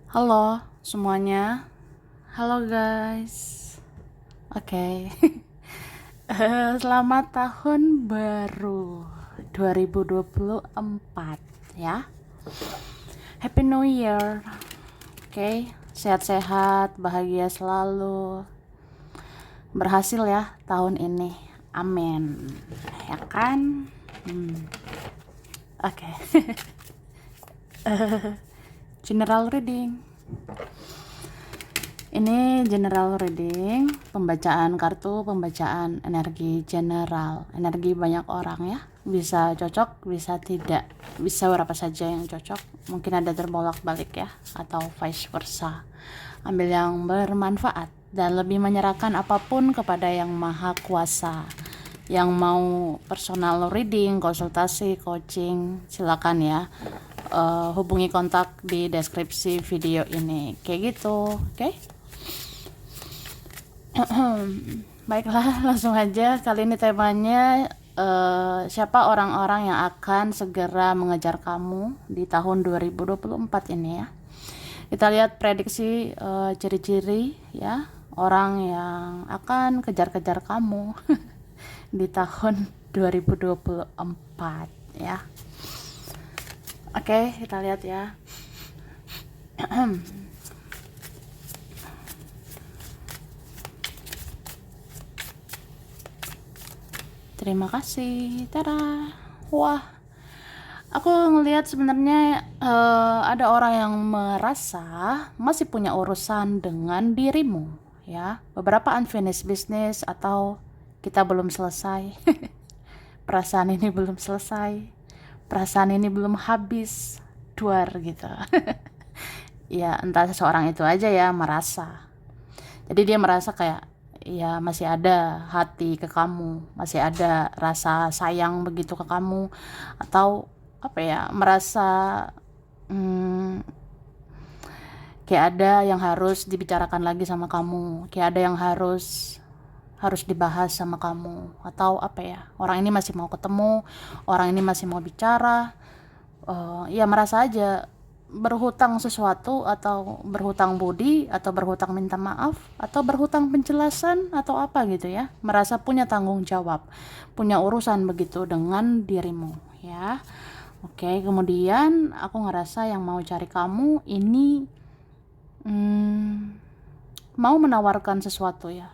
Halo semuanya, halo guys. Oke. Selamat tahun baru 2024 ya. Happy New Year. Oke, sehat-sehat, bahagia selalu. Berhasil ya tahun ini. Amin. Ya kan? Oke. General reading. Ini general reading, pembacaan kartu, pembacaan energi general, energi banyak orang ya. Bisa cocok, bisa tidak, bisa berapa saja yang cocok. Mungkin ada terbolak-balik ya, atau vice versa. Ambil yang bermanfaat dan lebih menyerahkan apapun kepada yang maha kuasa. Yang mau personal reading, konsultasi, coaching, silakan ya. Hubungi kontak di deskripsi video ini. Kayak gitu, oke? Baiklah, langsung aja. Kali ini temanya siapa orang-orang yang akan segera mengejar kamu di tahun 2024 ini ya. Kita lihat prediksi ciri-ciri ya orang yang akan kejar-kejar kamu di tahun 2024 ya. Oke, kita lihat ya. Terima kasih. Tada. Wah, aku ngelihat sebenarnya ada orang yang merasa masih punya urusan dengan dirimu, ya. Beberapa unfinished business atau kita belum selesai. Perasaan ini belum selesai. Perasaan ini belum habis. Duar gitu. Ya, entah seseorang itu aja ya merasa. Jadi dia merasa kayak ya masih ada hati ke kamu, masih ada rasa sayang begitu ke kamu, atau apa ya, merasa kayak ada yang harus dibicarakan lagi sama kamu, kayak ada yang harus dibahas sama kamu, atau apa ya, orang ini masih mau ketemu, orang ini masih mau bicara. Ya merasa aja berhutang sesuatu, atau berhutang budi, atau berhutang minta maaf, atau berhutang penjelasan, atau apa gitu ya, merasa punya tanggung jawab, punya urusan begitu dengan dirimu ya. Oke, kemudian aku ngerasa yang mau cari kamu ini mau menawarkan sesuatu ya,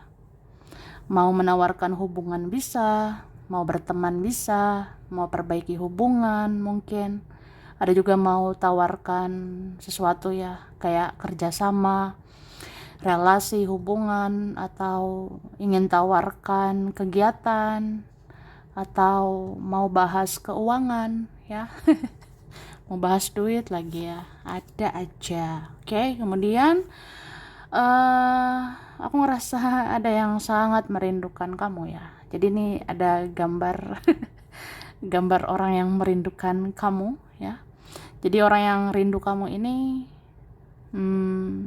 mau menawarkan hubungan bisa, mau berteman bisa, mau perbaiki hubungan mungkin. Ada juga mau tawarkan sesuatu ya, kayak kerjasama, relasi, hubungan, atau ingin tawarkan kegiatan, atau mau bahas keuangan ya. Mau bahas duit lagi ya, ada aja. Oke, kemudian aku ngerasa ada yang sangat merindukan kamu ya. Jadi ini ada gambar gambar orang yang merindukan kamu ya. Jadi orang yang rindu kamu ini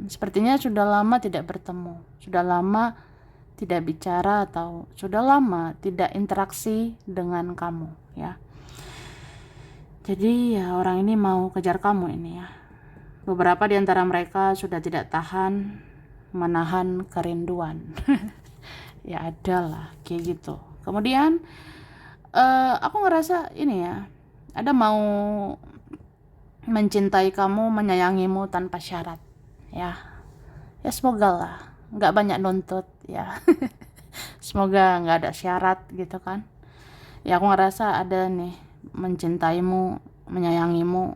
sepertinya sudah lama tidak bertemu, sudah lama tidak bicara, atau sudah lama tidak interaksi dengan kamu ya. Jadi ya orang ini mau kejar kamu ini ya. Beberapa di antara mereka sudah tidak tahan menahan kerinduan. Ya adalah kayak gitu. Kemudian aku ngerasa ini ya, ada mau mencintai kamu, menyayangimu tanpa syarat ya. Ya semoga lah nggak banyak nuntut ya. Semoga nggak ada syarat gitu kan ya. Aku ngerasa ada nih mencintaimu, menyayangimu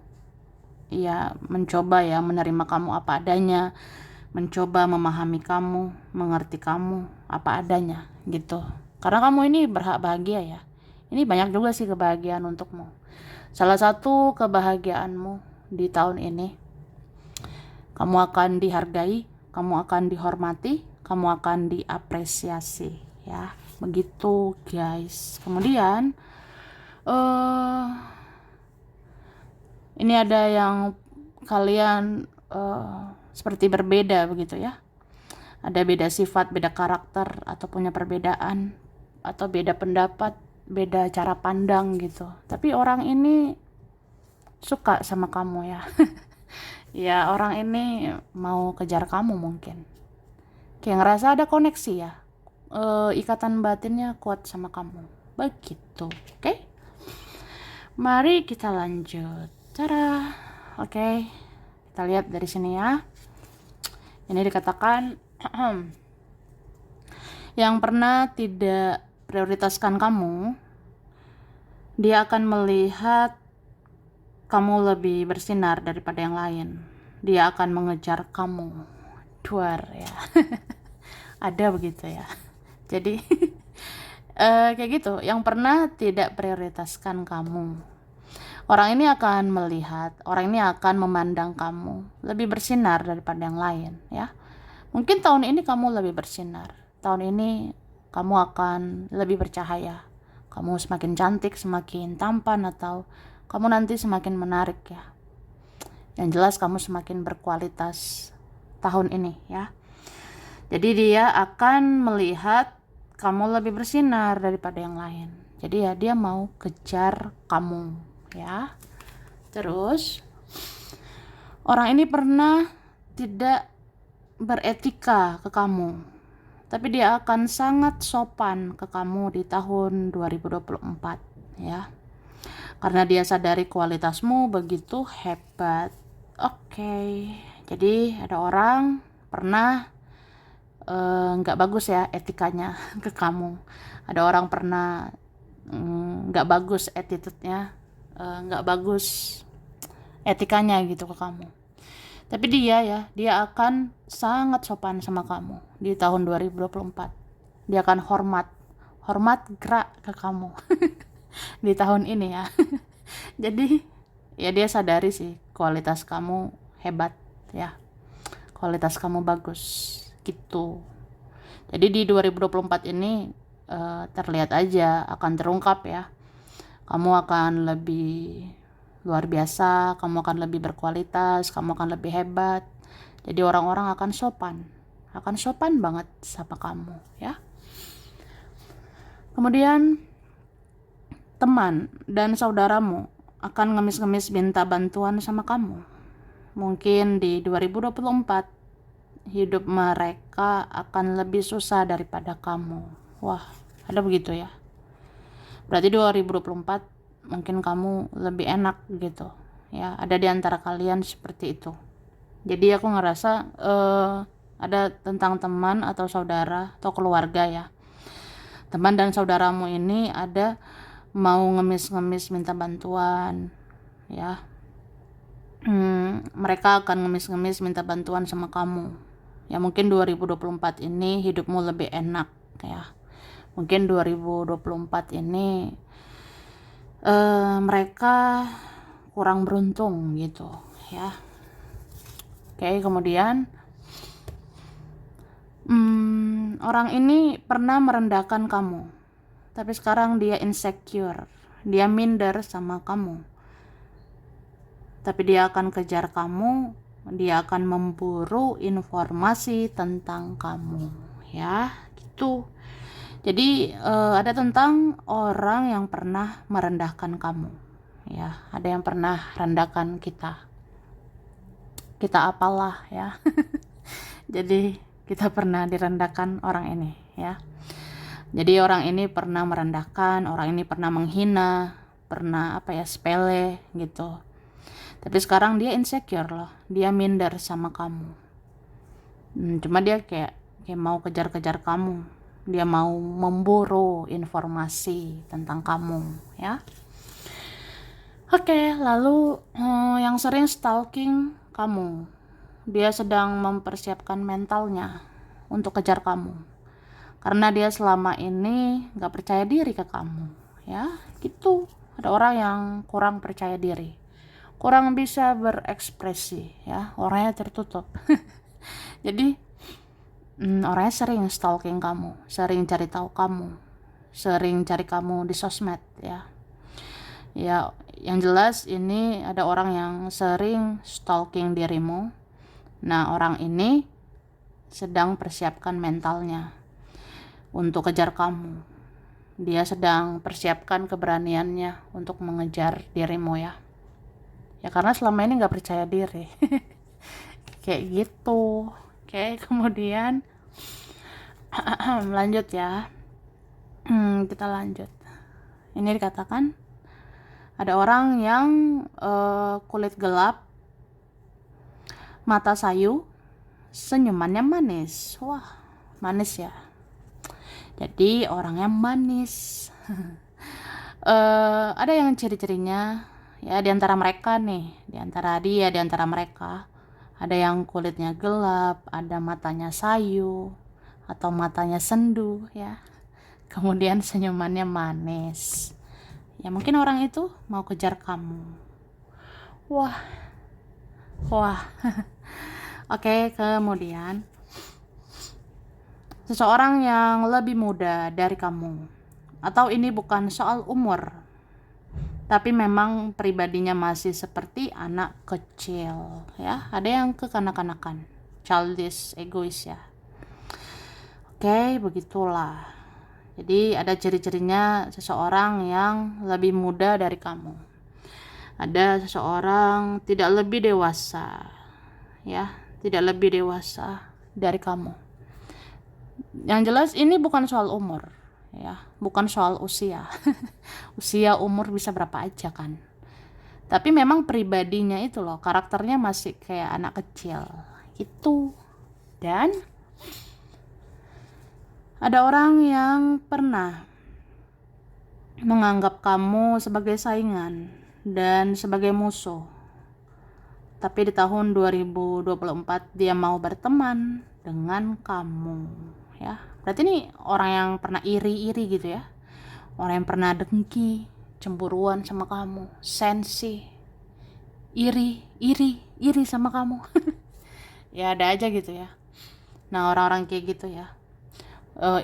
ya, mencoba ya menerima kamu apa adanya, mencoba memahami kamu, mengerti kamu apa adanya gitu. Karena kamu ini berhak bahagia ya. Ini banyak juga sih kebahagiaan untukmu. Salah satu kebahagiaanmu di tahun ini, kamu akan dihargai, kamu akan dihormati, kamu akan diapresiasi ya. Begitu guys. Kemudian ini ada yang kalian seperti berbeda begitu ya. Ada beda sifat, beda karakter, atau punya perbedaan, atau beda pendapat, beda cara pandang gitu. Tapi orang ini suka sama kamu ya. Ya orang ini mau kejar kamu mungkin. Kayak ngerasa ada koneksi ya. Ikatan batinnya kuat sama kamu. Begitu. Oke? Mari kita lanjut. Cara. Oke. Kita lihat dari sini ya. Ini dikatakan yang pernah tidak prioritaskan kamu, dia akan melihat kamu lebih bersinar daripada yang lain. Dia akan mengejar kamu. Duar ya. Ada begitu ya. Jadi kayak gitu. Yang pernah tidak prioritaskan kamu. Orang ini akan melihat, orang ini akan memandang kamu lebih bersinar daripada yang lain ya. Mungkin tahun ini kamu lebih bersinar. Tahun ini kamu akan lebih bercahaya. Kamu semakin cantik, semakin tampan, atau kamu nanti semakin menarik ya. Yang jelas kamu semakin berkualitas tahun ini ya. Jadi dia akan melihat kamu lebih bersinar daripada yang lain. Jadi ya dia mau kejar kamu ya. Terus orang ini pernah tidak beretika ke kamu, tapi dia akan sangat sopan ke kamu di tahun 2024 ya. Karena dia sadari kualitasmu begitu hebat. Oke. Jadi ada orang pernah nggak bagus ya etikanya ke kamu. Ada orang pernah nggak bagus attitude-nya, nggak bagus etikanya gitu ke kamu. Tapi dia akan sangat sopan sama kamu di tahun 2024. Dia akan hormat gerak ke kamu di tahun ini ya. Jadi ya dia sadari sih kualitas kamu hebat ya. Kualitas kamu bagus gitu. Jadi di 2024 ini terlihat aja akan terungkap ya. Kamu akan lebih luar biasa, kamu akan lebih berkualitas, kamu akan lebih hebat. Jadi orang-orang akan sopan banget sama kamu ya. Kemudian teman dan saudaramu akan ngemis-ngemis minta bantuan sama kamu. Mungkin di 2024 hidup mereka akan lebih susah daripada kamu. Wah, ada begitu ya. Berarti 2024 mungkin kamu lebih enak gitu ya. Ada di antara kalian seperti itu. Jadi aku ngerasa ada tentang teman atau saudara atau keluarga ya. Teman dan saudaramu ini ada mau ngemis-ngemis minta bantuan ya. Mereka akan ngemis-ngemis minta bantuan sama kamu. Ya mungkin 2024 ini hidupmu lebih enak ya. Mungkin 2024 ini mereka kurang beruntung gitu ya. Oke, kemudian orang ini pernah merendahkan kamu, tapi sekarang dia insecure, dia minder sama kamu. Tapi dia akan kejar kamu, dia akan memburu informasi tentang kamu ya gitu. Jadi ada tentang orang yang pernah merendahkan kamu ya. Ada yang pernah rendahkan kita apalah ya. Jadi kita pernah direndahkan orang ini ya. Jadi orang ini pernah merendahkan, orang ini pernah menghina, pernah sepele gitu. Tapi sekarang dia insecure loh, dia minder sama kamu. Cuma dia kayak mau kejar-kejar kamu, dia mau memburu informasi tentang kamu ya. Oke, lalu yang sering stalking kamu, dia sedang mempersiapkan mentalnya untuk kejar kamu, karena dia selama ini gak percaya diri ke kamu ya gitu. Ada orang yang kurang percaya diri, kurang bisa berekspresi ya, orangnya tertutup. Jadi orangnya sering stalking kamu, sering cari tahu kamu, sering cari kamu di sosmed ya. Ya yang jelas ini ada orang yang sering stalking dirimu. Nah orang ini sedang persiapkan mentalnya untuk kejar kamu. Dia sedang persiapkan keberaniannya untuk mengejar dirimu ya. Ya karena selama ini gak percaya diri. kayak gitu. Oke, kemudian lanjut ya. Kita lanjut. Ini dikatakan ada orang yang kulit gelap, mata sayu, senyumannya manis. Wah, manis ya. Jadi orangnya manis. Ada yang ciri-cirinya ya, di antara mereka ada yang kulitnya gelap, ada matanya sayu atau matanya sendu ya. Kemudian senyumannya manis. Ya mungkin orang itu mau kejar kamu. Wah. Oke, kemudian seseorang yang lebih muda dari kamu. Atau ini bukan soal umur, tapi memang pribadinya masih seperti anak kecil ya. Ada yang kekanak-kanakan, childish, egois ya. Oke, begitulah. Jadi ada ciri-cirinya seseorang yang lebih muda dari kamu. Ada seseorang tidak lebih dewasa ya, tidak lebih dewasa dari kamu. Yang jelas ini bukan soal umur ya, bukan soal usia. Usia umur bisa berapa aja kan. Tapi memang pribadinya itu loh, karakternya masih kayak anak kecil gitu. Dan ada orang yang pernah menganggap kamu sebagai saingan dan sebagai musuh. Tapi di tahun 2024 dia mau berteman dengan kamu ya. Berarti ini orang yang pernah iri-iri gitu ya. Orang yang pernah dengki, cemburuan sama kamu, sensi, iri sama kamu. Ya ada aja gitu ya. Nah, orang-orang kayak gitu ya,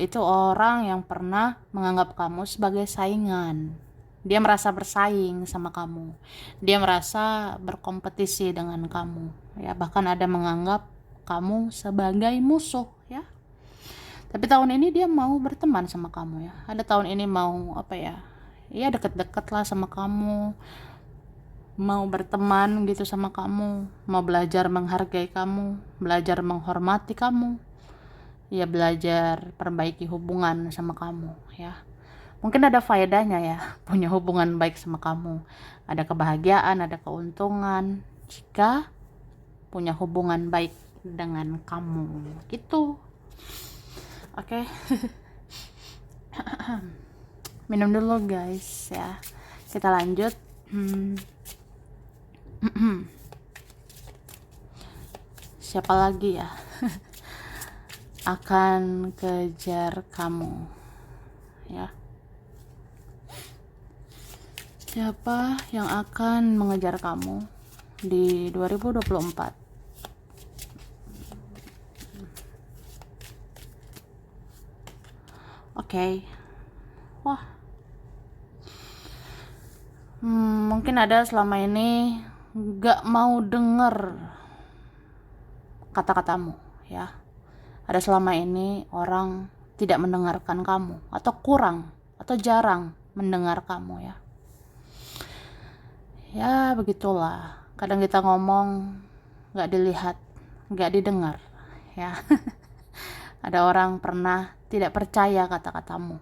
itu orang yang pernah menganggap kamu sebagai saingan. Dia merasa bersaing sama kamu. Dia merasa berkompetisi dengan kamu. Ya, bahkan ada menganggap kamu sebagai musuh ya. Tapi tahun ini dia mau berteman sama kamu ya. Ada tahun ini mau apa ya? Ya deket-deket lah sama kamu. Mau berteman gitu sama kamu. Mau belajar menghargai kamu. Belajar menghormati kamu. Ya belajar perbaiki hubungan sama kamu ya. Mungkin ada faedahnya ya punya hubungan baik sama kamu. Ada kebahagiaan, ada keuntungan jika punya hubungan baik dengan kamu gitu. Oke. Minum dulu guys ya. Kita lanjut. Siapa lagi ya akan kejar kamu ya? Siapa yang akan mengejar kamu di 2024? Oke. Wah. Mungkin ada selama ini gak mau denger kata-katamu ya. Ada selama ini orang tidak mendengarkan kamu, atau kurang, atau jarang mendengar kamu ya. Ya begitulah. Kadang kita ngomong gak dilihat, gak didengar ya. Ada orang pernah tidak percaya kata-katamu.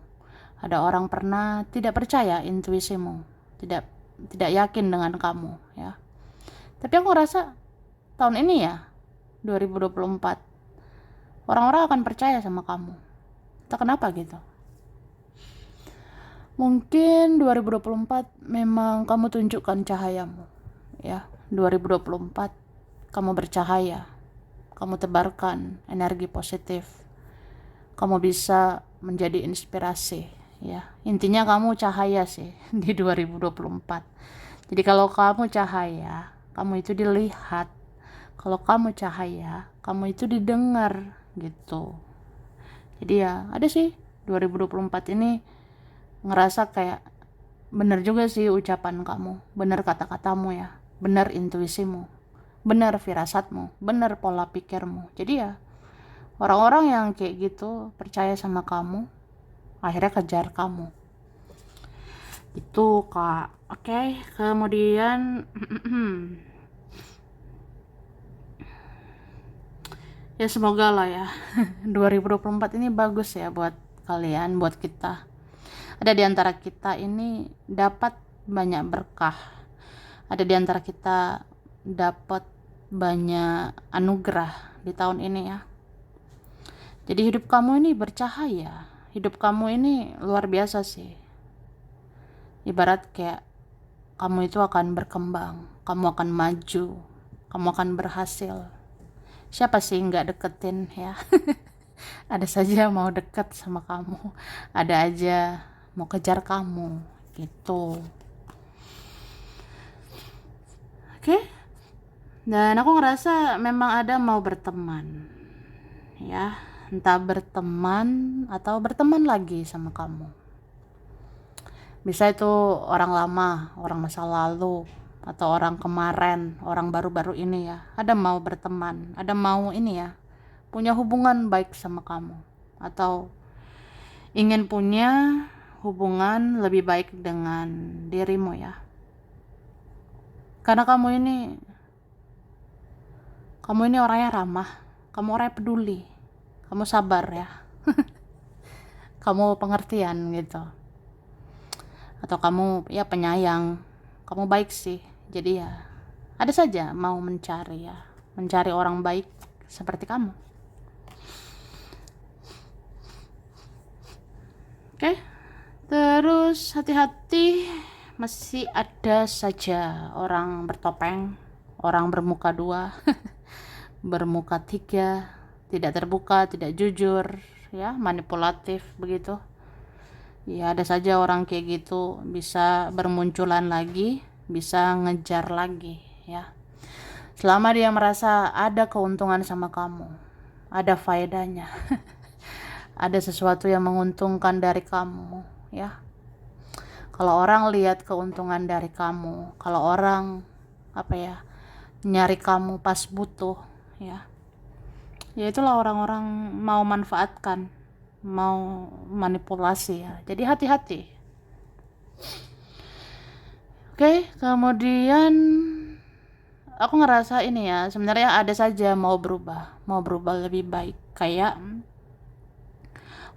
Ada orang pernah tidak percaya intuisimu, tidak yakin dengan kamu ya. Tapi aku rasa tahun ini ya 2024 orang-orang akan percaya sama kamu. Entah kenapa gitu. Mungkin 2024 memang kamu tunjukkan cahayamu ya. 2024 kamu bercahaya. Kamu tebarkan energi positif. Kamu bisa menjadi inspirasi ya. Intinya kamu cahaya sih di 2024. Jadi kalau kamu cahaya, kamu itu dilihat. Kalau kamu cahaya, kamu itu didengar gitu. Jadi ya ada sih 2024 ini ngerasa kayak bener juga sih ucapan kamu, bener kata-katamu ya, bener intuisimu, bener firasatmu, bener pola pikirmu. Jadi ya orang-orang yang kayak gitu percaya sama kamu, akhirnya kejar kamu. Itu Kak. Oke, kemudian Ya semoga lah ya 2024 ini bagus ya buat kalian, buat kita. Ada di antara kita ini dapat banyak berkah. Ada di antara kita dapat banyak anugerah di tahun ini ya. Jadi hidup kamu ini bercahaya. Hidup kamu ini luar biasa sih. Ibarat kayak kamu itu akan berkembang, kamu akan maju, kamu akan berhasil. Siapa sih nggak deketin ya? Ada saja mau deket sama kamu, ada aja mau kejar kamu gitu. Oke? Dan aku ngerasa memang ada mau berteman ya, entah berteman atau berteman lagi sama kamu. Bisa itu orang lama, orang masa lalu, atau orang kemarin, orang baru-baru ini ya. Ada mau berteman, ada mau ini ya, punya hubungan baik sama kamu, atau ingin punya hubungan lebih baik dengan dirimu ya. Karena kamu ini orangnya ramah, kamu orangnya peduli, kamu sabar ya, kamu pengertian gitu, atau kamu ya penyayang, kamu baik sih. Jadi ya ada saja mau mencari orang baik seperti kamu. Oke? Terus hati-hati, masih ada saja orang bertopeng, orang bermuka dua, bermuka tiga, tidak terbuka, tidak jujur, ya, manipulatif begitu. Ya ada saja orang kayak gitu bisa bermunculan lagi, bisa ngejar lagi ya. Selama dia merasa ada keuntungan sama kamu, ada faedahnya, ada sesuatu yang menguntungkan dari kamu ya. Kalau orang lihat keuntungan dari kamu, kalau orang nyari kamu pas butuh ya, ya itulah orang-orang mau manfaatkan, mau manipulasi ya. Jadi hati-hati. Oke, kemudian aku ngerasa ini ya, sebenarnya ada saja mau berubah lebih baik. Kayak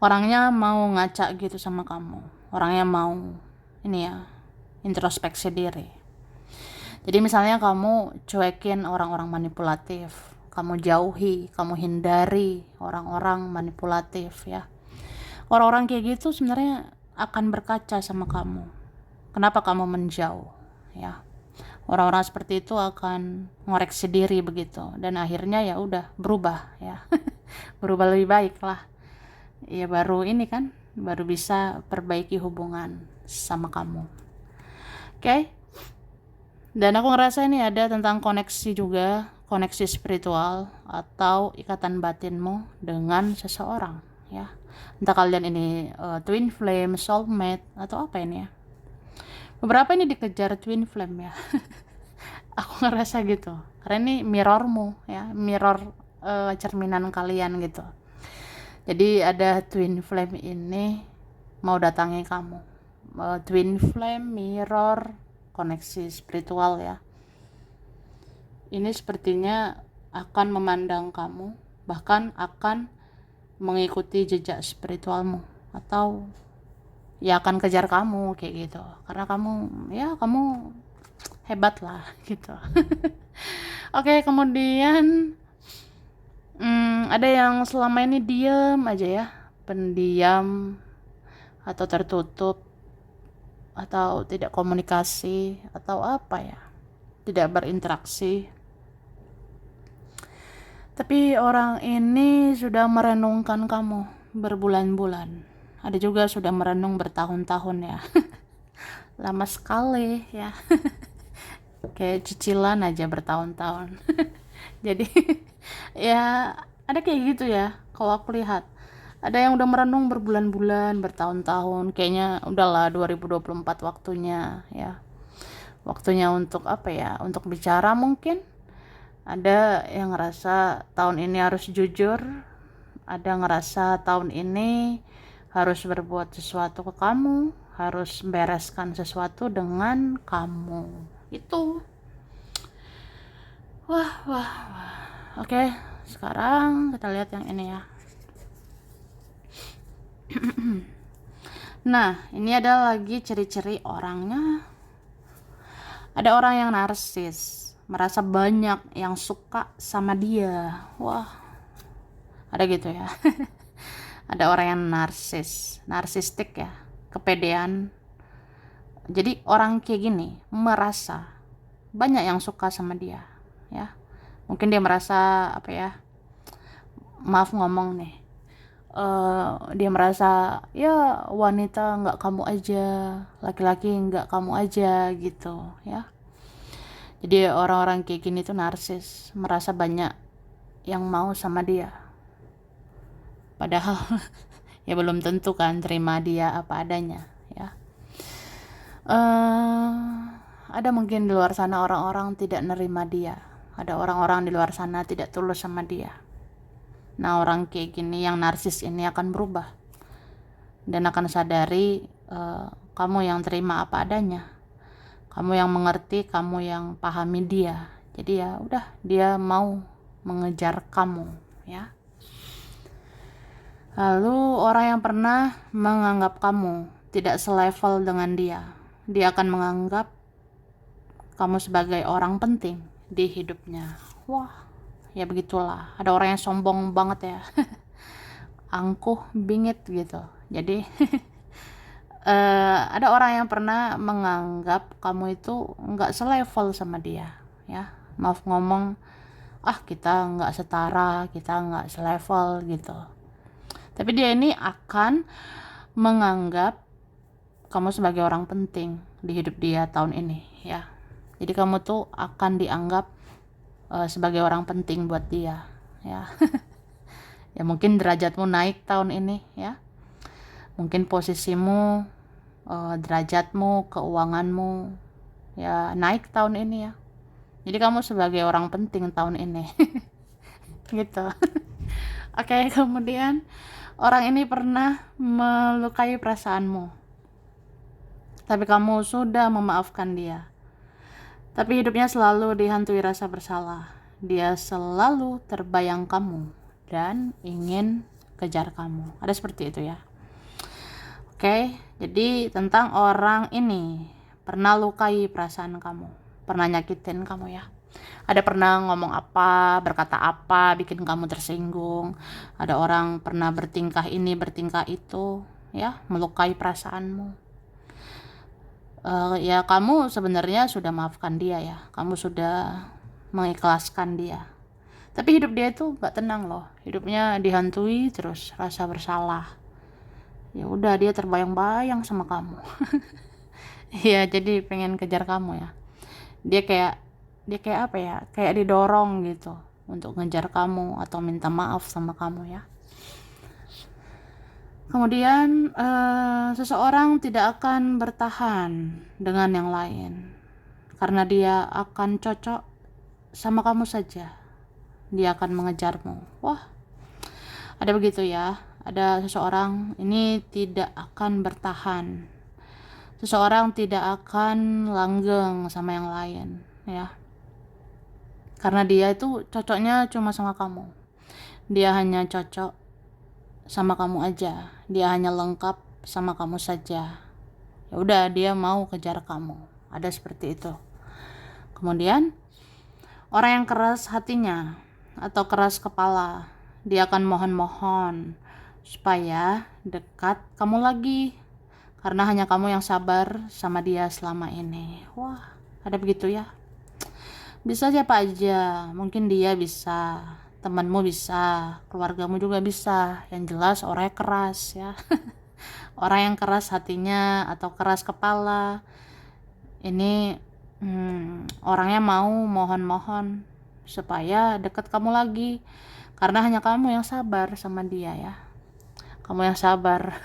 orangnya mau ngaca gitu sama kamu, orangnya mau ini ya, introspeksi diri. Jadi misalnya kamu cuekin orang-orang manipulatif, kamu jauhi, kamu hindari orang-orang manipulatif ya. Orang-orang kayak gitu sebenarnya akan berkaca sama kamu. Kenapa kamu menjauh ya? Orang-orang seperti itu akan ngoreksi diri begitu, dan akhirnya ya udah berubah ya. Berubah lebih baik lah. Ya baru ini kan, baru bisa perbaiki hubungan sama kamu. Oke? Dan aku ngerasa ini ada tentang koneksi juga, koneksi spiritual atau ikatan batinmu dengan seseorang ya. Entah kalian ini twin flame, soulmate, atau apa ini ya. Beberapa ini dikejar twin flame ya. Aku ngerasa gitu. Karena ini mirrormu ya, mirror cerminan kalian gitu. Jadi ada twin flame ini mau datangi kamu. Twin flame, mirror, koneksi spiritual ya. Ini sepertinya akan memandang kamu, bahkan akan mengikuti jejak spiritualmu, atau ya akan kejar kamu kayak gitu. Karena kamu hebat lah gitu. Oke, kemudian ada yang selama ini diam aja ya, pendiam atau tertutup atau tidak komunikasi atau apa ya, tidak berinteraksi. Tapi orang ini sudah merenungkan kamu berbulan-bulan. Ada juga sudah merenung bertahun-tahun ya. Lama sekali ya. Kayak cicilan aja bertahun-tahun. Jadi ya ada kayak gitu ya. Kalau aku lihat ada yang udah merenung berbulan-bulan, bertahun-tahun. Kayaknya udahlah 2024 waktunya ya. Waktunya untuk untuk bicara mungkin. Ada yang ngerasa tahun ini harus jujur, ada ngerasa tahun ini harus berbuat sesuatu ke kamu, harus bereskan sesuatu dengan kamu. Itu. Wah. Oke, sekarang kita lihat yang ini ya. Nah, ini ada lagi ciri-ciri orangnya. Ada orang yang narsis, merasa banyak yang suka sama dia. Wah, ada gitu ya. Ada orang yang narsistik ya, kepedean. Jadi orang kayak gini merasa banyak yang suka sama dia, ya. Mungkin dia merasa apa ya? Maaf ngomong nih. Dia merasa ya wanita nggak kamu aja, laki-laki nggak kamu aja gitu, ya. Jadi orang-orang kayak gini tuh narsis, merasa banyak yang mau sama dia. Padahal ya belum tentu kan terima dia apa adanya, ya. Ada mungkin di luar sana orang-orang tidak nerima dia. Ada orang-orang di luar sana tidak tulus sama dia. Nah, orang kayak gini yang narsis ini akan berubah dan akan sadari kamu yang terima apa adanya, kamu yang mengerti, kamu yang pahami dia. Jadi ya udah, dia mau mengejar kamu, ya. Lalu orang yang pernah menganggap kamu tidak selevel dengan dia, dia akan menganggap kamu sebagai orang penting di hidupnya. Wah, ya begitulah. Ada orang yang sombong banget ya. Angkuh, bingit gitu. Jadi ada orang yang pernah menganggap kamu itu nggak selevel sama dia, ya. Maaf ngomong, kita nggak setara, kita nggak selevel gitu. Tapi dia ini akan menganggap kamu sebagai orang penting di hidup dia tahun ini, ya. Jadi kamu tuh akan dianggap sebagai orang penting buat dia, ya. Ya mungkin derajatmu naik tahun ini, ya. Mungkin posisimu, derajatmu, keuanganmu ya naik tahun ini, ya. Jadi kamu sebagai orang penting tahun ini. Gitu. Oke, kemudian orang ini pernah melukai perasaanmu, tapi kamu sudah memaafkan dia. Tapi hidupnya selalu dihantui rasa bersalah. Dia selalu terbayang kamu dan ingin kejar kamu. Ada seperti itu ya. Oke, jadi tentang orang ini pernah lukai perasaan kamu, pernah nyakitin kamu ya. Ada pernah ngomong apa, berkata apa, bikin kamu tersinggung. Ada orang pernah bertingkah ini, bertingkah itu, ya, melukai perasaanmu. Ya kamu sebenarnya sudah maafkan dia ya, kamu sudah mengikhlaskan dia. Tapi hidup dia itu nggak tenang loh, hidupnya dihantui terus rasa bersalah. Ya udah, dia terbayang-bayang sama kamu. Ya jadi pengen kejar kamu ya. Dia kayak apa ya? Kayak didorong gitu untuk ngejar kamu atau minta maaf sama kamu ya. Kemudian seseorang tidak akan bertahan dengan yang lain karena dia akan cocok sama kamu saja. Dia akan mengejarmu. Wah, ada begitu ya. Ada seseorang ini tidak akan bertahan. Seseorang tidak akan langgeng sama yang lain, ya. Karena dia itu cocoknya cuma sama kamu. Dia hanya cocok sama kamu aja. Dia hanya lengkap sama kamu saja. Ya udah, dia mau kejar kamu. Ada seperti itu. Kemudian orang yang keras hatinya atau keras kepala, dia akan mohon-mohon supaya dekat kamu lagi, karena hanya kamu yang sabar sama dia selama ini. Wah, ada begitu ya. Bisa siapa aja, mungkin dia bisa, temanmu bisa, keluargamu juga bisa. Yang jelas orangnya keras ya. Orang yang keras hatinya atau keras kepala ini orangnya mau mohon-mohon supaya dekat kamu lagi, karena hanya kamu yang sabar sama dia ya. Kamu yang sabar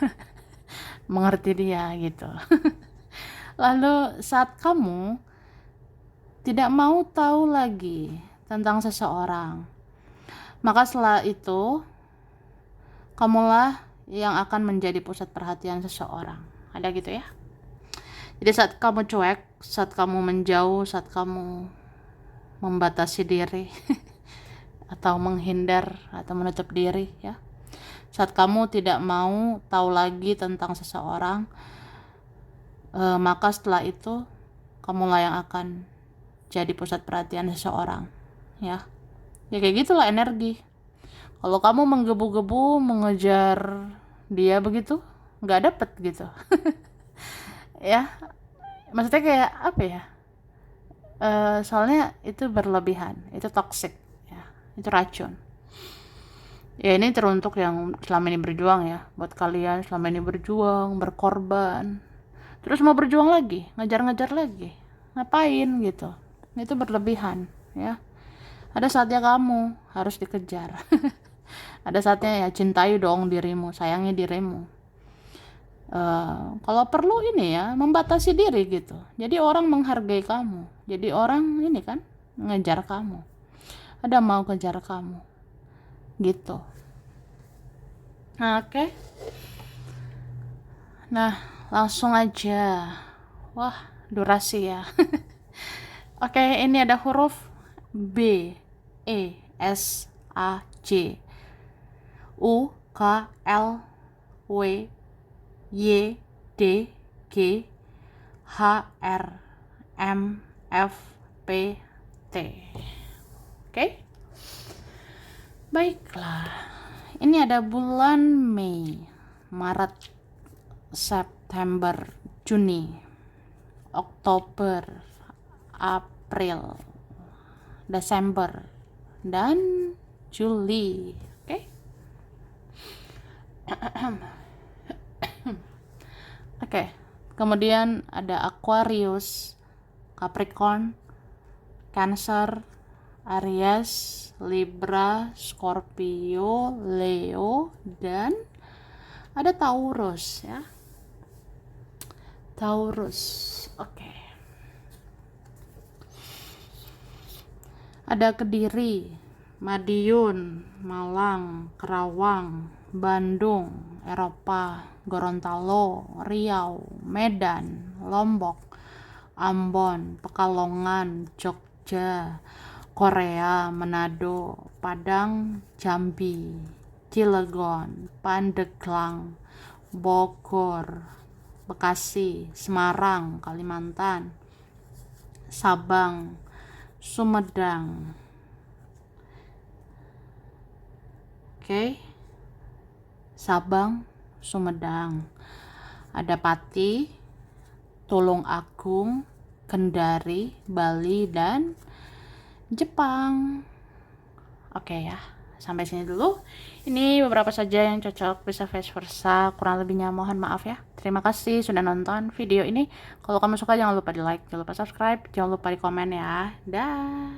mengerti dia gitu. Lalu saat kamu tidak mau tahu lagi tentang seseorang, maka setelah itu kamulah yang akan menjadi pusat perhatian seseorang. Ada gitu ya. Jadi saat kamu cuek, saat kamu menjauh, saat kamu membatasi diri atau menghindar atau menutup diri ya. Saat kamu tidak mau tahu lagi tentang seseorang, maka setelah itu kamulah yang akan jadi pusat perhatian seseorang ya. Ya kayak gitulah energi. Kalau kamu menggebu-gebu mengejar dia begitu, nggak dapet gitu. Ya, maksudnya kayak apa ya? Soalnya itu berlebihan, itu toxic ya, itu racun. Ya ini teruntuk yang selama ini berjuang ya, buat kalian selama ini berjuang, berkorban, terus mau berjuang lagi, ngejar-ngejar lagi, ngapain gitu? Itu berlebihan ya. Ada saatnya kamu harus dikejar. Ada saatnya ya cintai dong dirimu, sayangi dirimu. Kalau perlu ini ya membatasi diri gitu. Jadi orang menghargai kamu. Jadi orang ini kan ngejar kamu. Ada mau kejar kamu. Gitu. Nah, oke. Nah, langsung aja. Wah, durasi ya. Oke, ini ada huruf B, E, S, A, J, U, K, L, W, Y, D, G, H, R, M, F, P, T. Oke? Baiklah. Ini ada bulan Mei, Maret, September, Juni, Oktober, April, Desember, dan Juli. Oke? Oke. Kemudian ada Aquarius, Capricorn, Cancer, Aries, Libra, Scorpio, Leo, dan ada Taurus ya. Taurus. Oke. Ada Kediri, Madiun, Malang, Kerawang, Bandung, Eropa, Gorontalo, Riau, Medan, Lombok, Ambon, Pekalongan, Jogja, Korea, Manado, Padang, Jambi, Cilegon, Pandeglang, Bogor, Bekasi, Semarang, Kalimantan, Sabang, Sumedang. Oke. Sabang, Sumedang. Ada Pati, Tulung Agung, Kendari, Bali, dan Jepang. Oke ya, sampai sini dulu. Ini beberapa saja yang cocok, bisa vice versa. Kurang lebihnya mohon maaf ya. Terima kasih sudah nonton video ini. Kalau kamu suka jangan lupa di like, jangan lupa subscribe, jangan lupa di komen ya. Dah.